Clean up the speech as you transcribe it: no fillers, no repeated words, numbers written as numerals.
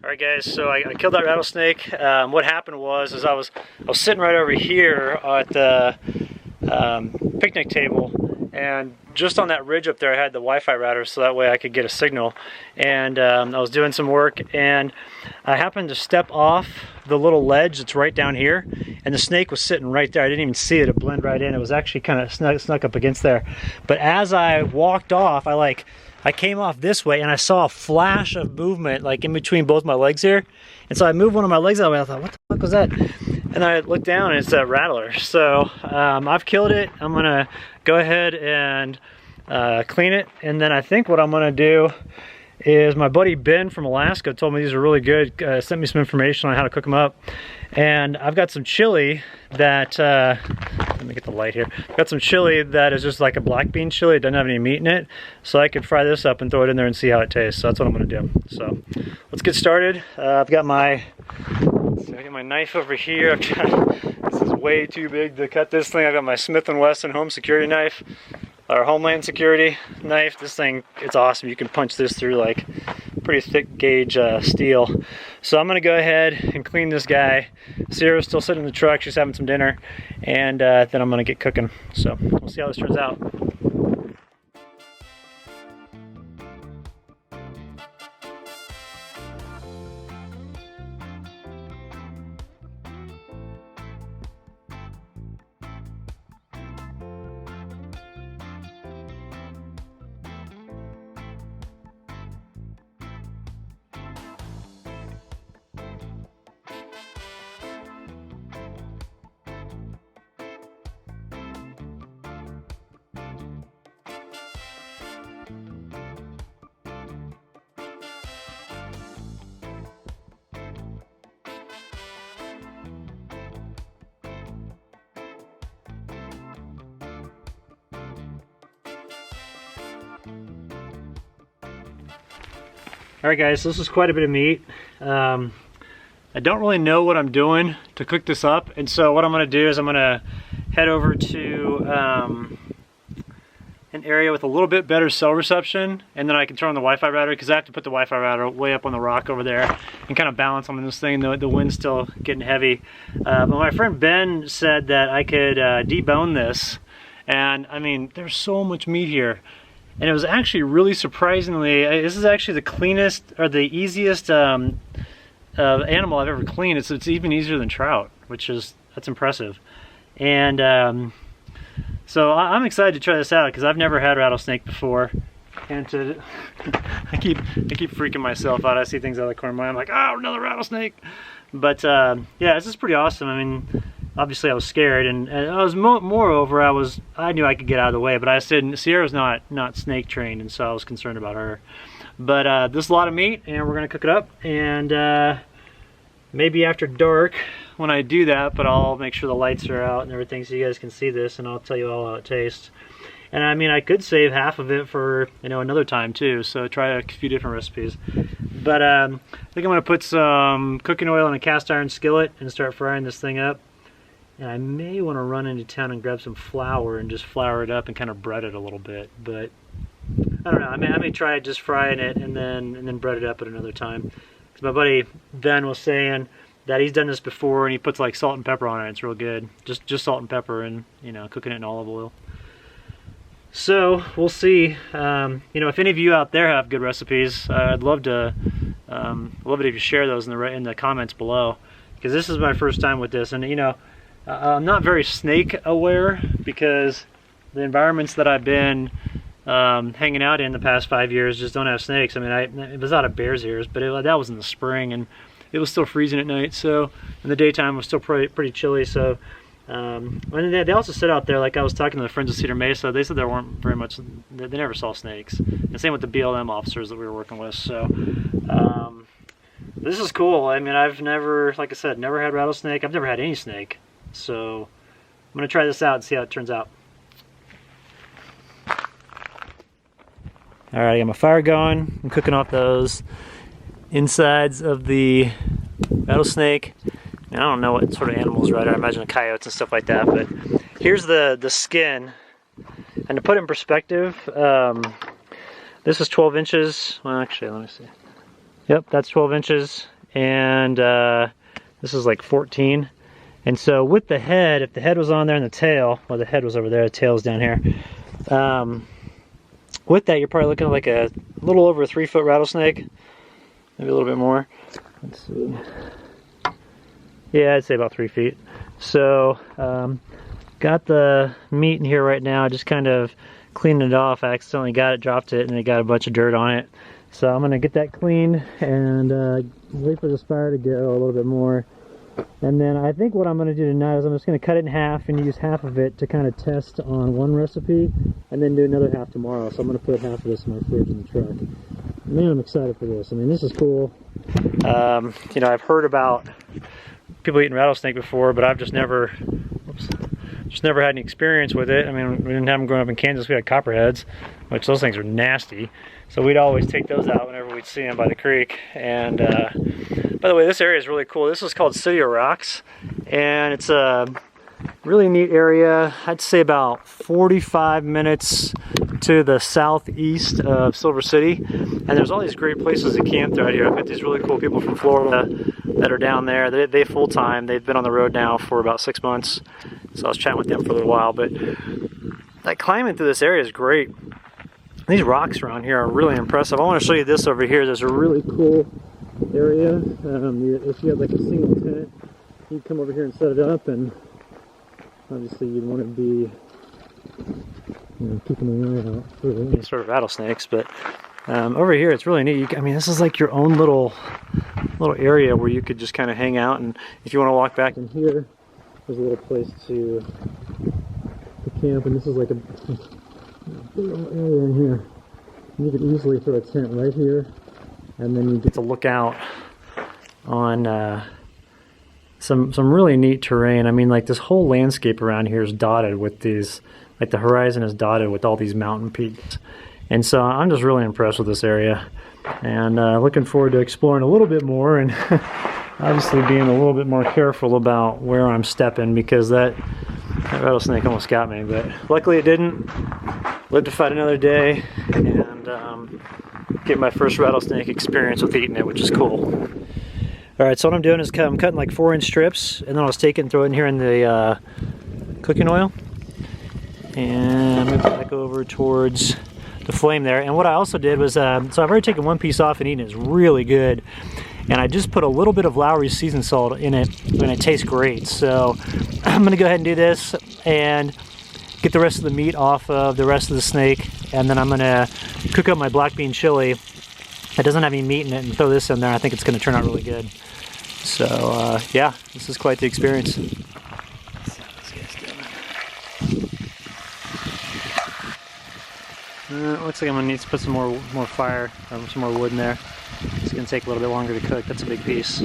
Alright guys, so I killed that rattlesnake. What happened was I was sitting right over here at the picnic table, and just on that ridge up there I had the Wi-Fi router so that way I could get a signal. And I was doing some work and I happened to step off the little ledge that's right down here, and the snake was sitting right there. I didn't even see it, it blended right in. It was actually kind of snuck up against there. But as I walked off, I came off this way and I saw a flash of movement like in between both my legs here. And so I moved one of my legs out of the way. I thought, what the fuck was that? And I looked down and it's a rattler. So I've killed it. I'm gonna go ahead and clean it. And then I think what I'm gonna do is, my buddy Ben from Alaska told me these are really good, sent me some information on how to cook them up. And I've got some chili that, let me get the light here. I've got some chili that is just like a black bean chili. It doesn't have any meat in it. So I could fry this up and throw it in there and see how it tastes. So that's what I'm gonna do. So let's get started. I've got my knife over here. This is way too big to cut this thing. I've got my Smith & Wesson home security knife, or Homeland Security knife. This thing, it's awesome. You can punch this through like pretty thick gauge steel. So I'm gonna go ahead and clean this guy. Sierra's still sitting in the truck, she's having some dinner, and then I'm gonna get cooking. So we'll see how this turns out. Alright guys, so this is quite a bit of meat. I don't really know what I'm doing to cook this up, and so what I'm going to do is I'm going to head over to an area with a little bit better cell reception, and then I can turn on the Wi-Fi router, because I have to put the Wi-Fi router way up on the rock over there and kind of balance on this thing. The wind's still getting heavy. But my friend Ben said that I could debone this, and I mean, there's so much meat here. And it was actually really surprisingly, this is actually the cleanest, or the easiest animal I've ever cleaned. It's even easier than trout, that's impressive. And so I'm excited to try this out, because I've never had rattlesnake before. And I keep freaking myself out. I see things out of the corner of my eye. I'm like, oh, another rattlesnake. But yeah, this is pretty awesome. I mean, obviously I was scared, and I was moreover I knew I could get out of the way, but I said Sierra's not snake trained, and so I was concerned about her. But this is a lot of meat, and we're gonna cook it up, and maybe after dark when I do that, but I'll make sure the lights are out and everything so you guys can see this, and I'll tell you all how it tastes. And I mean, I could save half of it for, another time too, so try a few different recipes. But I think I'm gonna put some cooking oil in a cast iron skillet and start frying this thing up. And I may want to run into town and grab some flour and just flour it up and kind of bread it a little bit. But I don't know. I may try just frying it and then bread it up at another time. Because my buddy Ben was saying that he's done this before, and he puts like salt and pepper on it. It's real good. Just salt and pepper, and cooking it in olive oil. So we'll see. If any of you out there have good recipes, I'd love it if you share those in the comments below. Because this is my first time with this, and I'm not very snake aware, because the environments that I've been hanging out in the past 5 years just don't have snakes. I mean, it was out of bear's ears, but that was in the spring, and it was still freezing at night. So in the daytime it was still pretty chilly. So and they also sit out there, like I was talking to the Friends of Cedar Mesa, they said there weren't very much, they never saw snakes. And same with the BLM officers that we were working with. So this is cool. I mean, I've never, like I said, never had rattlesnake. I've never had any snake. So I'm going to try this out and see how it turns out. Alright, I got my fire going. I'm cooking off those insides of the rattlesnake. I don't know what sort of animals right. I imagine coyotes and stuff like that, but here's the skin. And to put it in perspective, this is 12 inches. Well, actually, let me see. Yep, that's 12 inches, and this is like 14. And so with the head, if the head was on there and the tail, well, the head was over there, the tail's down here. With that, you're probably looking at like a little over a 3-foot rattlesnake, maybe a little bit more. Let's see. Yeah, I'd say about 3 feet. So, got the meat in here right now, just kind of cleaning it off. I accidentally got it, dropped it, and it got a bunch of dirt on it. So I'm gonna get that cleaned and wait for this fire to go a little bit more. And then I think what I'm gonna do tonight is I'm just gonna cut it in half and use half of it to kind of test on one recipe, and then do another half tomorrow. So I'm gonna put half of this in my fridge in the truck. Man, I'm excited for this. I mean, this is cool. You know, I've heard about people eating rattlesnake before, but I've just never had any experience with it. I mean, we didn't have them growing up in Kansas. We had copperheads, which those things are nasty. So we'd always take those out whenever we'd see them by the creek. And by the way, this area is really cool. This is called City of Rocks, and it's a really neat area. I'd say about 45 minutes to the southeast of Silver City. And there's all these great places to camp throughout here. I've got these really cool people from Florida that are down there. They full-time. They've been on the road now for about 6 months. So I was chatting with them for a little while. But like, climbing through this area is great. These rocks around here are really impressive. I want to show you this over here. There's a really cool area. If you have like a single tent, you'd come over here and set it up, and obviously you'd want to be, you know, keeping an eye out for any sort of rattlesnakes. But over here it's really neat. I mean, this is like your own little area where you could just kind of hang out, and if you want to walk back in here, there's a little place to camp, and this is like a big old area in here. You could easily throw a tent right here, and then you get to look out on some really neat terrain. I mean, like, this whole landscape around here is dotted with these, like, the horizon is dotted with all these mountain peaks. And so I'm just really impressed with this area, and looking forward to exploring a little bit more, and obviously being a little bit more careful about where I'm stepping, because that rattlesnake almost got me, but luckily it didn't. Lived to fight another day, and get my first rattlesnake experience with eating it, which is cool. Alright, so what I'm doing is I'm cutting like 4-inch strips, and then I'll take it and throw it in here in the cooking oil, and move it back over towards the flame there. And what I also did was, so I've already taken one piece off and eaten it. It's really good. And I just put a little bit of Lowry's seasoned salt in it, and it tastes great. So I'm gonna go ahead and do this and get the rest of the meat off of the rest of the snake, and then I'm gonna cook up my black bean chili. It doesn't have any meat in it, and throw this in there. I think it's gonna turn out really good. So yeah, this is quite the experience. Let's see how this guy's doing. Looks like I'm gonna need to put some more fire, some more wood in there. It's gonna take a little bit longer to cook. That's a big piece.